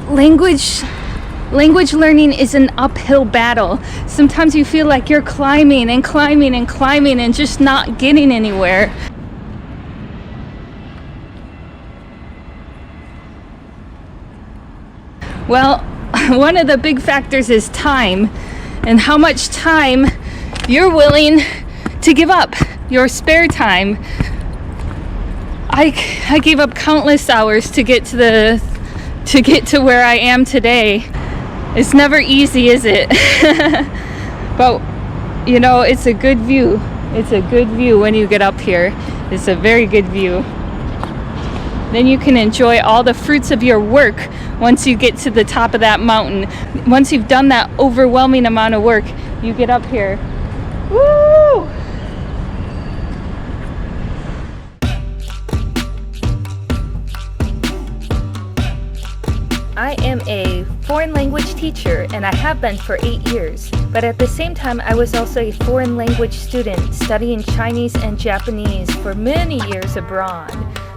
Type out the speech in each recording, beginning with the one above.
language learning is an uphill battle. Sometimes you feel like you're climbing and climbing and climbing and just not getting anywhere. Well, one of the big factors is time, and how much time you're willing to give up, your spare time. I gave up countless hours to get to where I am today. It's never easy, is it? But you know, it's a good view. It's a good view when you get up here. It's a very good view. Then you can enjoy all the fruits of your work once you get to the top of that mountain. Once you've done that overwhelming amount of work, you get up here. Woo! I am a foreign language teacher, and I have been for 8 years. But at the same time, I was also a foreign language student studying Chinese and Japanese for many years abroad.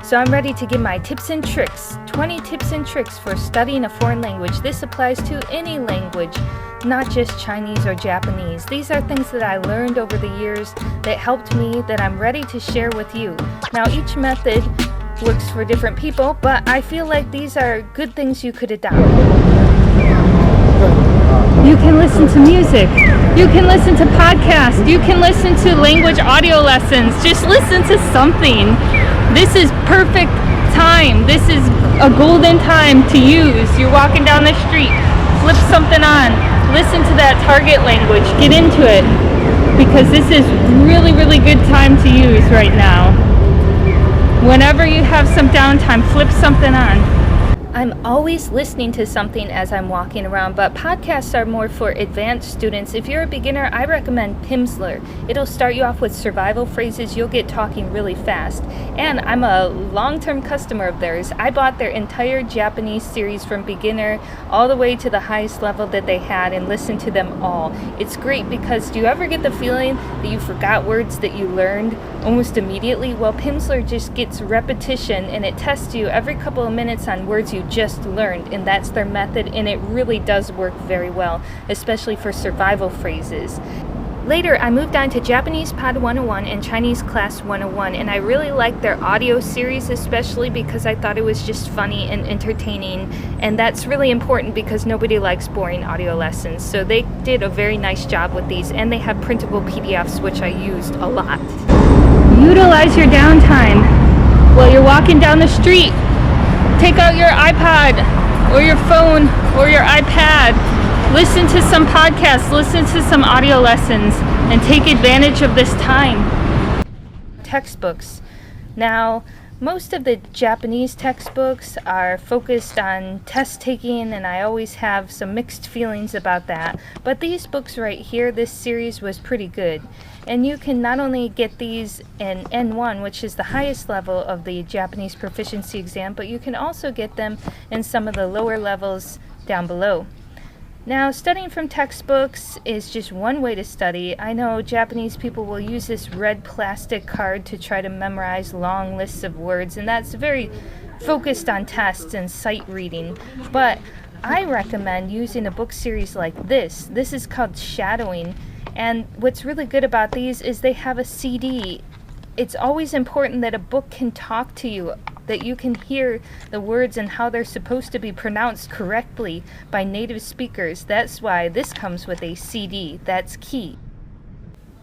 So I'm ready to give my tips and tricks, 20 tips and tricks for studying a foreign language. This applies to any language, not just Chinese or Japanese. These are things that I learned over the years that helped me, that I'm ready to share with you. Now, each method works for different people, but I feel like these are good things you could adopt. You can listen to music. You can listen to podcasts. You can listen to language audio lessons. Just listen to something. This is perfect time. This is a golden time to use. You're walking down the street, flip something on, listen to that target language, get into it, because this is really, really good time to use right now. Whenever you have some downtime, flip something on. I'm always listening to something as I'm walking around, but podcasts are more for advanced students. If you're a beginner, I recommend Pimsleur. It'll start you off with survival phrases. You'll get talking really fast. And I'm a long-term customer of theirs. I bought their entire Japanese series from beginner all the way to the highest level that they had and listened to them all. It's great because do you ever get the feeling that you forgot words that you learned almost immediately? Well, Pimsleur just gets repetition, and it tests you every couple of minutes on words you just learned, and that's their method, and it really does work very well, especially for survival phrases. Later, I moved on to Japanese Pod 101 and Chinese Class 101, and I really liked their audio series, especially because I thought it was just funny and entertaining, and that's really important because nobody likes boring audio lessons. So they did a very nice job with these, and they have printable PDFs, which I used a lot. Utilize your downtime while you're walking down the street. Take out your iPod or your phone or your iPad. Listen to some podcasts, listen to some audio lessons, and take advantage of this time. Textbooks. Now, most of the Japanese textbooks are focused on test taking, and I always have some mixed feelings about that. But these books right here, this series was pretty good. And you can not only get these in N1, which is the highest level of the Japanese proficiency exam, but you can also get them in some of the lower levels down below. Now, studying from textbooks is just one way to study. I know Japanese people will use this red plastic card to try to memorize long lists of words, and that's very focused on tests and sight reading. But I recommend using a book series like this. This is called Shadowing. And what's really good about these is they have a CD. It's always important that a book can talk to you, that you can hear the words and how they're supposed to be pronounced correctly by native speakers. That's why this comes with a CD. That's key.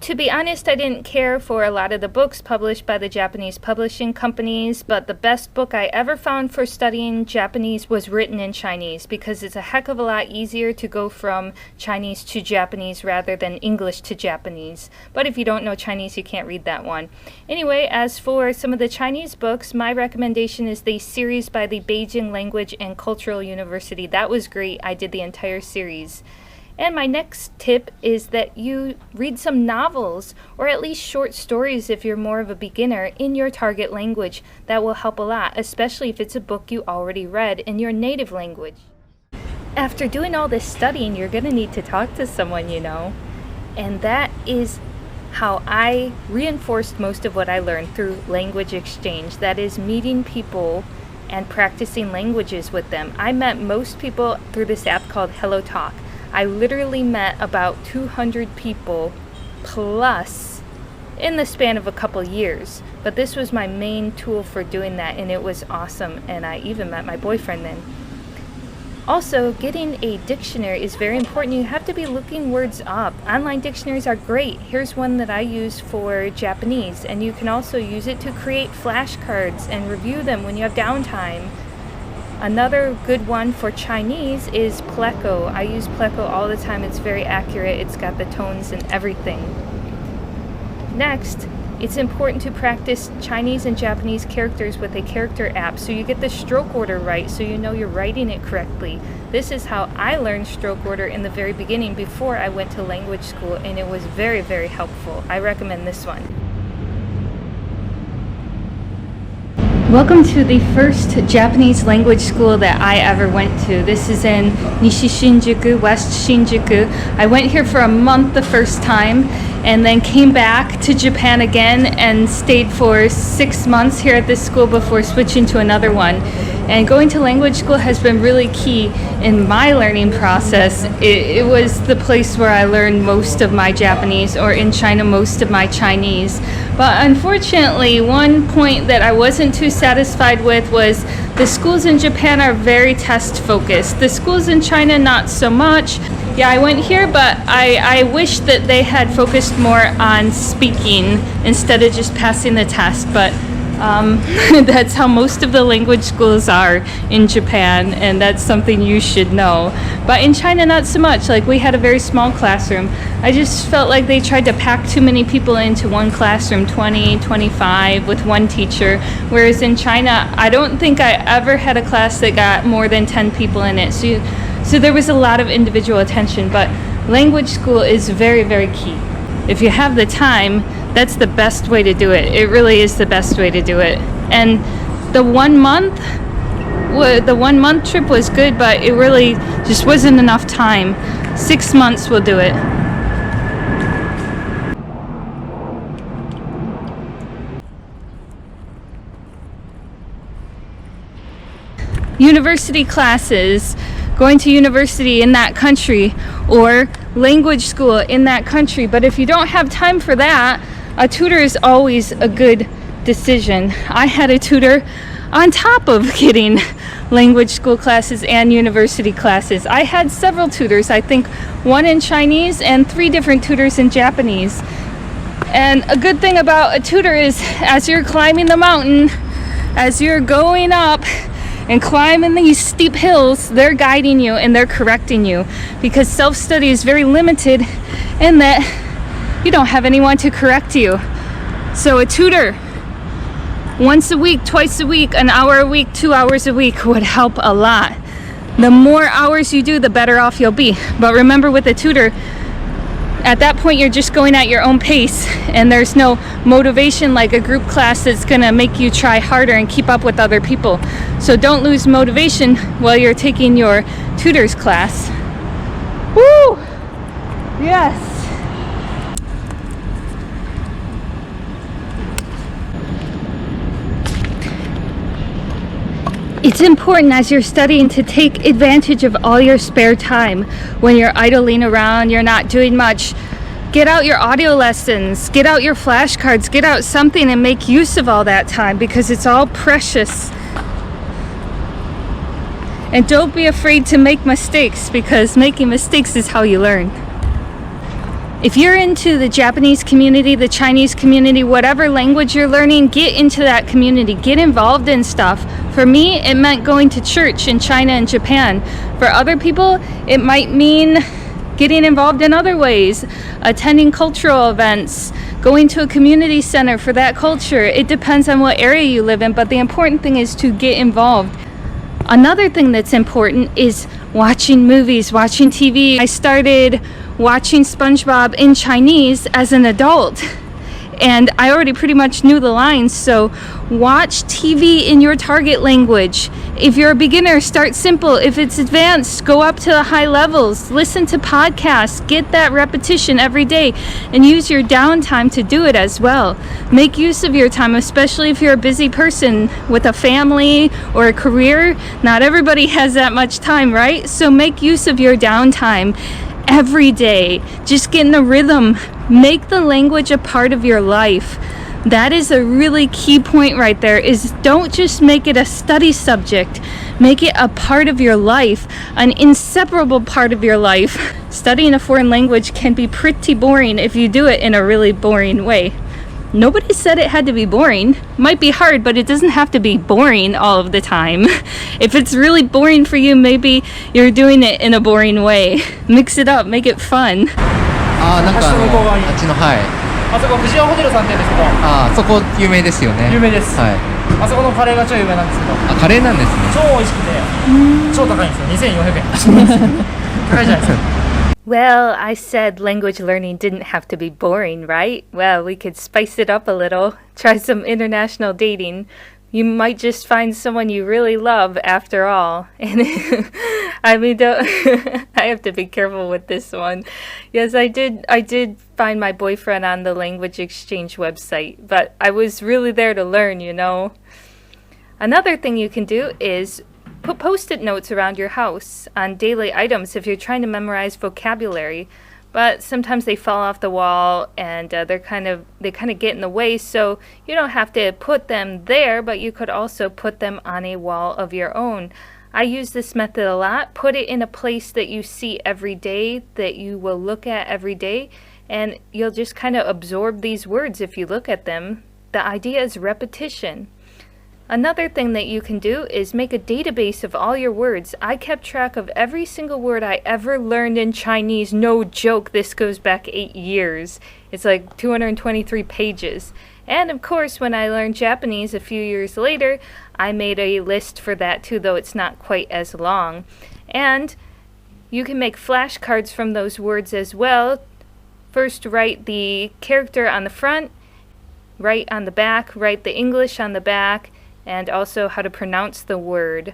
To be honest, I didn't care for a lot of the books published by the Japanese publishing companies, but the best book I ever found for studying Japanese was written in Chinese, because it's a heck of a lot easier to go from Chinese to Japanese rather than English to Japanese. But if you don't know Chinese, you can't read that one. Anyway, as for some of the Chinese books, my recommendation is the series by the Beijing Language and Cultural University. That was great. I did the entire series. And my next tip is that you read some novels, or at least short stories if you're more of a beginner, in your target language. That will help a lot, especially if it's a book you already read in your native language. After doing all this studying, you're going to need to talk to someone, you know. And that is how I reinforced most of what I learned through language exchange. That is meeting people and practicing languages with them. I met most people through this app called Hello Talk. I literally met about 200 people plus in the span of a couple years. But this was my main tool for doing that, and it was awesome. And I even met my boyfriend then. Also, getting a dictionary is very important. You have to be looking words up. Online dictionaries are great. Here's one that I use for Japanese, and you can also use it to create flashcards and review them when you have downtime. Another good one for Chinese is Pleco. I use Pleco all the time. It's very accurate. It's got the tones and everything. Next, it's important to practice Chinese and Japanese characters with a character app so you get the stroke order right, so you know you're writing it correctly. This is how I learned stroke order in the very beginning before I went to language school, and it was very, very helpful. I recommend this one. Welcome to the first Japanese language school that I ever went to. This is in Nishi Shinjuku, West Shinjuku. I went here for a month the first time and then came back to Japan again and stayed for 6 months here at this school before switching to another one. And going to language school has been really key in my learning process. It was the place where I learned most of my Japanese, or in China, most of my Chinese. But unfortunately, one point that I wasn't too satisfied with was the schools in Japan are very test focused. The schools in China, not so much. Yeah, I went here, but I wish that they had focused more on speaking instead of just passing the test. But that's how most of the language schools are in Japan, and that's something you should know. But in China, not so much. Like, we had a very small classroom. I just felt like they tried to pack too many people into one classroom, 20, 25, with one teacher. Whereas in China, I don't think I ever had a class that got more than 10 people in it. So there was a lot of individual attention. But language school is very, very key. If you have the time, that's the best way to do it. It really is the best way to do it. And the 1 month trip was good, but it really just wasn't enough time. 6 months will do it. University classes, going to university in that country, or language school in that country. But if you don't have time for that, a tutor is always a good decision. I had a tutor on top of getting language school classes and university classes. I had several tutors, I think 1 in Chinese and 3 different tutors in Japanese. And a good thing about a tutor is, as you're climbing the mountain, as you're going up and climbing these steep hills, they're guiding you and they're correcting you, because self-study is very limited in that you don't have anyone to correct you. So a tutor, once a week, twice a week, an hour a week, 2 hours a week would help a lot. The more hours you do, the better off you'll be. But remember, with a tutor, at that point you're just going at your own pace, and there's no motivation like a group class that's gonna make you try harder and keep up with other people. So don't lose motivation while you're taking your tutor's class. Woo! Yes! It's important as you're studying to take advantage of all your spare time. When you're idling around, you're not doing much, get out your audio lessons, get out your flashcards, get out something and make use of all that time, because it's all precious. And don't be afraid to make mistakes, because making mistakes is how you learn. If you're into the Japanese community, the Chinese community, whatever language you're learning, get into that community. Get involved in stuff. For me, it meant going to church in China and Japan. For other people, it might mean getting involved in other ways, attending cultural events, going to a community center for that culture. It depends on what area you live in, but the important thing is to get involved. Another thing that's important is watching movies, watching TV. I started watching SpongeBob in Chinese as an adult, and I already pretty much knew the lines. So watch TV in your target language. If you're a beginner, start simple. If it's advanced, go up to the high levels. Listen to podcasts. Get that repetition every day and use your downtime to do it as well. Make use of your time, especially if you're a busy person with a family or a career. Not everybody has that much time, right? So make use of your downtime every day. Just get in a rhythm. Make the language a part of your life. That is a really key point right there, is don't just make it a study subject. Make it a part of your life, an inseparable part of your life. Studying a foreign language can be pretty boring if you do it in a really boring way. Nobody said it had to be boring. Might be hard, but it doesn't have to be boring all of the time. If it's really boring for you, maybe you're doing it in a boring way. Mix it up, make it fun. なんかあっちのあそこ藤屋ホテルさんって言うんですけど、そこ有名ですよね。有名です。はい。あそこのカレーが超有名なんですけど。カレーなんですね。超美味しくて、超高いんですよ。2400円。高いじゃないですか。Well, I said language learning didn't have to be boring, right? Well, we could spice it up a little. Try some international dating. You might just find someone you really love after all. And I mean, I have to be careful with this one. Yes, I did find my boyfriend on the language exchange website, but I was really there to learn, you know. Another thing you can do is put post-it notes around your house on daily items if you're trying to memorize vocabulary. But sometimes they fall off the wall and they kind of get in the way, so you don't have to put them there, but you could also put them on a wall of your own. I use this method a lot. Put it in a place that you see every day, that you will look at every day, and you'll just kind of absorb these words if you look at them. The idea is repetition. Another thing that you can do is make a database of all your words. I kept track of every single word I ever learned in Chinese. No joke, this goes back 8 years. It's like 223 pages. And of course, when I learned Japanese a few years later, I made a list for that too, though it's not quite as long. And you can make flashcards from those words as well. First, write the character on the front, write on the back, write the English on the back, and also how to pronounce the word.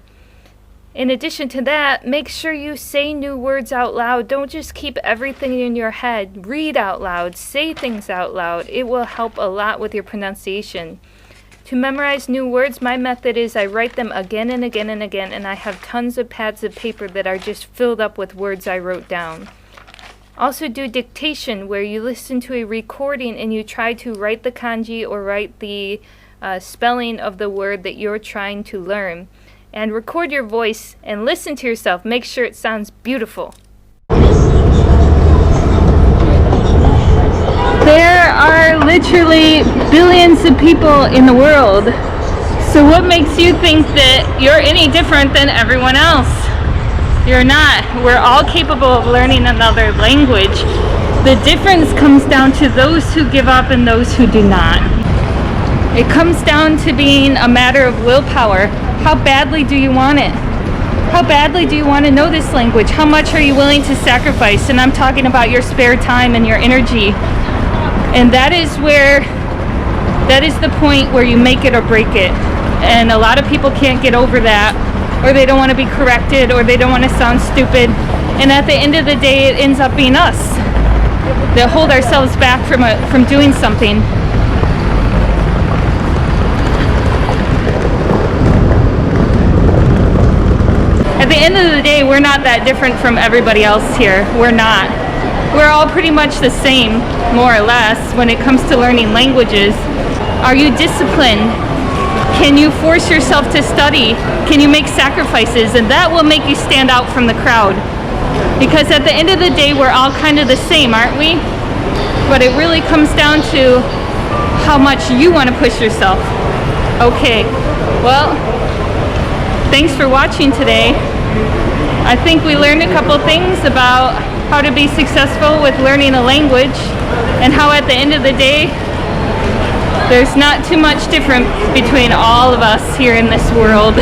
In addition to that, make sure you say new words out loud. Don't just keep everything in your head. Read out loud. Say things out loud. It will help a lot with your pronunciation. To memorize new words, my method is I write them again and again and again, and I have tons of pads of paper that are just filled up with words I wrote down. Also do dictation, where you listen to a recording and you try to write the kanji or write the spelling of the word that you're trying to learn. And record your voice and listen to yourself. Make sure it sounds beautiful. There are literally billions of people in the world. So what makes you think that you're any different than everyone else? You're not. We're all capable of learning another language. The difference comes down to those who give up and those who do not. It comes down to being a matter of willpower. How badly do you want it? How badly do you want to know this language? How much are you willing to sacrifice? And I'm talking about your spare time and your energy. And that is the point where you make it or break it. And a lot of people can't get over that, or they don't want to be corrected, or they don't want to sound stupid. And at the end of the day, it ends up being us that hold ourselves back from doing something. At the end of the day, we're not that different from everybody else here. We're not. We're all pretty much the same, more or less, when it comes to learning languages. Are you disciplined? Can you force yourself to study? Can you make sacrifices? And that will make you stand out from the crowd. Because at the end of the day, we're all kind of the same, aren't we? But it really comes down to how much you want to push yourself. Okay, well, thanks for watching today. I think we learned a couple things about how to be successful with learning a language, and how at the end of the day, there's not too much difference between all of us here in this world.